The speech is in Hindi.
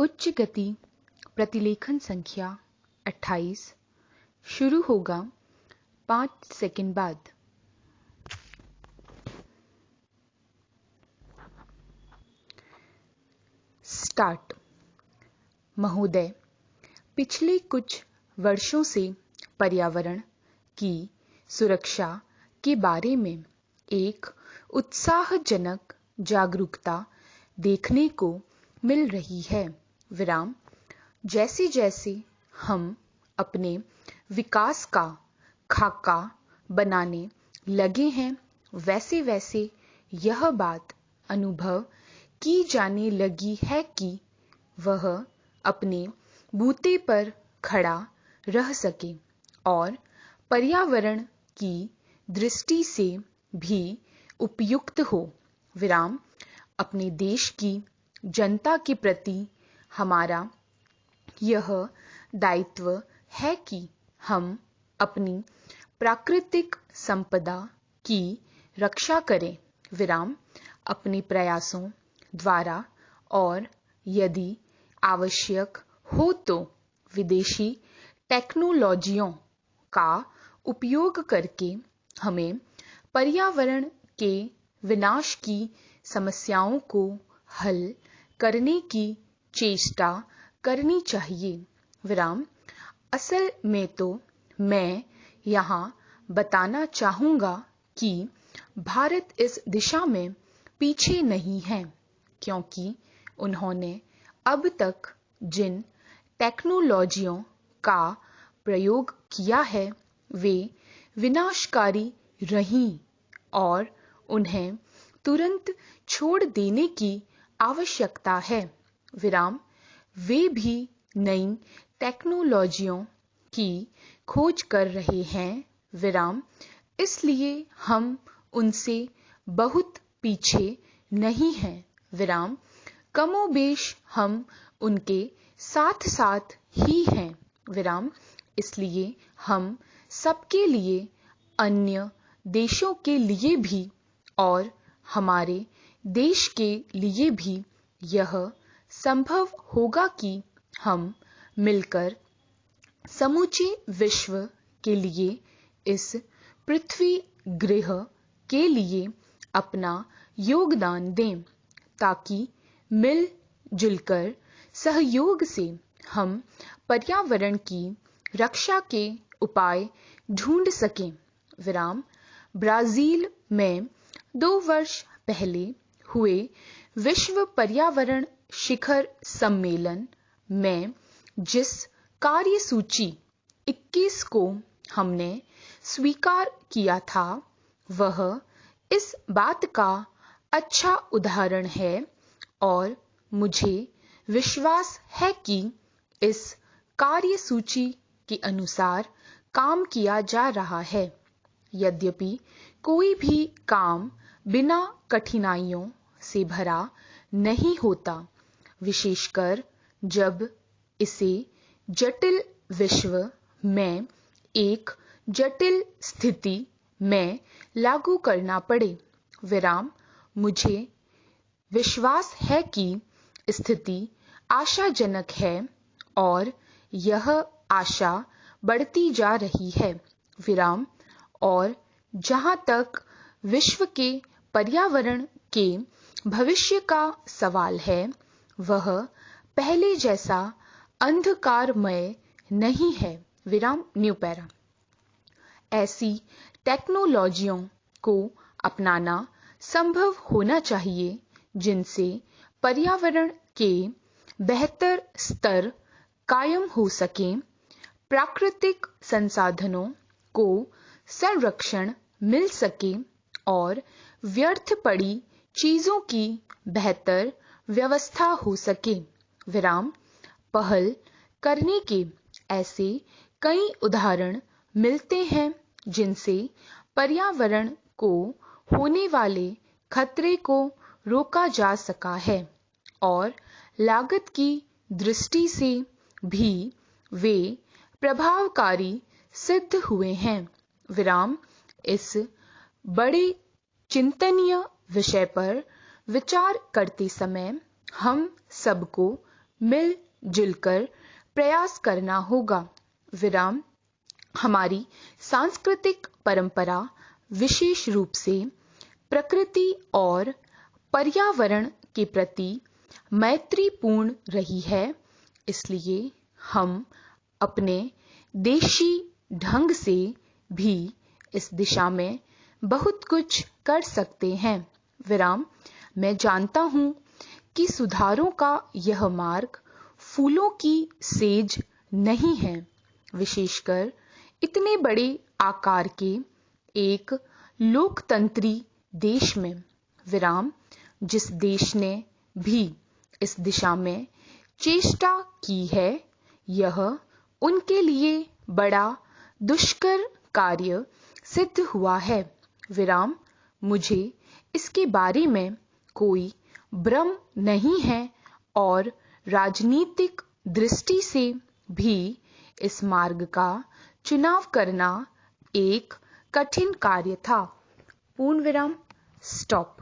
उच्च गति प्रतिलेखन संख्या 28 शुरू होगा 5 सेकंड बाद। स्टार्ट। महोदय, पिछले कुछ वर्षों से पर्यावरण की सुरक्षा के बारे में एक उत्साहजनक जागरूकता देखने को मिल रही है। जैसे जैसे हम अपने विकास का खाका बनाने लगे हैं, वैसे वैसे यह बात अनुभव की जाने लगी है कि वह अपने बूते पर खड़ा रह सके और पर्यावरण की दृष्टि से भी उपयुक्त हो। अपने देश की जनता के प्रति हमारा यह दायित्व है कि हम अपनी प्राकृतिक संपदा की रक्षा करें। अपने प्रयासों द्वारा और यदि आवश्यक हो तो विदेशी टेक्नोलॉजियों का उपयोग करके हमें पर्यावरण के विनाश की समस्याओं को हल करने की चेष्टा करनी चाहिए। असल में तो मैं यहाँ बताना चाहूँगा कि भारत इस दिशा में पीछे नहीं है, क्योंकि उन्होंने अब तक जिन टेक्नोलॉजियों का प्रयोग किया है वे विनाशकारी रहीं और उन्हें तुरंत छोड़ देने की आवश्यकता है। वे भी नई टेक्नोलॉजियों की खोज कर रहे हैं, इसलिए हम उनसे बहुत पीछे नहीं हैं। कमोबेश हम उनके साथ साथ ही हैं। इसलिए हम सबके लिए, अन्य देशों के लिए भी और हमारे देश के लिए भी यह संभव होगा कि हम मिलकर समूचे विश्व के लिए, इस पृथ्वी ग्रह के लिए अपना योगदान दें, ताकि मिलजुलकर सहयोग से हम पर्यावरण की रक्षा के उपाय ढूंढ सकें। ब्राजील में 2 वर्ष पहले हुए विश्व पर्यावरण शिखर सम्मेलन में जिस कार्यसूची 21 को हमने स्वीकार किया था, वह इस बात का अच्छा उदाहरण है और मुझे विश्वास है कि इस कार्यसूची के अनुसार काम किया जा रहा है। यद्यपि कोई भी काम बिना कठिनाइयों से भरा नहीं होता, विशेषकर जब इसे जटिल विश्व में एक जटिल स्थिति में लागू करना पड़े। मुझे विश्वास है कि स्थिति आशाजनक है और यह आशा बढ़ती जा रही है। और जहाँ तक विश्व के पर्यावरण के भविष्य का सवाल है, वह पहले जैसा अंधकारमय नहीं है। New para. ऐसी टेक्नोलॉजियों को अपनाना संभव होना चाहिए जिनसे पर्यावरण के बेहतर स्तर कायम हो सके, प्राकृतिक संसाधनों को संरक्षण मिल सके और व्यर्थ पड़ी चीजों की बेहतर व्यवस्था हो सके। पहल करने के ऐसे कई उदाहरण मिलते हैं जिनसे पर्यावरण को होने वाले खतरे को रोका जा सका है और लागत की दृष्टि से भी वे प्रभावकारी सिद्ध हुए हैं। इस बड़े चिंतनीय विषय पर विचार करते समय हम सबको मिलजुल कर प्रयास करना होगा। विराम। हमारी सांस्कृतिक परंपरा विशेष रूप से प्रकृति और पर्यावरण के प्रति मैत्रीपूर्ण रही है, इसलिए हम अपने देशी ढंग से भी इस दिशा में बहुत कुछ कर सकते हैं। विराम। मैं जानता हूँ कि सुधारों का यह मार्ग फूलों की सेज नहीं है, विशेषकर इतने बड़े आकार के एक लोकतंत्री देश में। विराम। जिस देश ने भी इस दिशा में चेष्टा की है, यह उनके लिए बड़ा दुष्कर कार्य सिद्ध हुआ है। विराम। मुझे इसके बारे में कोई भ्रम नहीं है और राजनीतिक दृष्टि से भी इस मार्ग का चुनाव करना एक कठिन कार्य था। पूर्ण विराम। स्टॉप।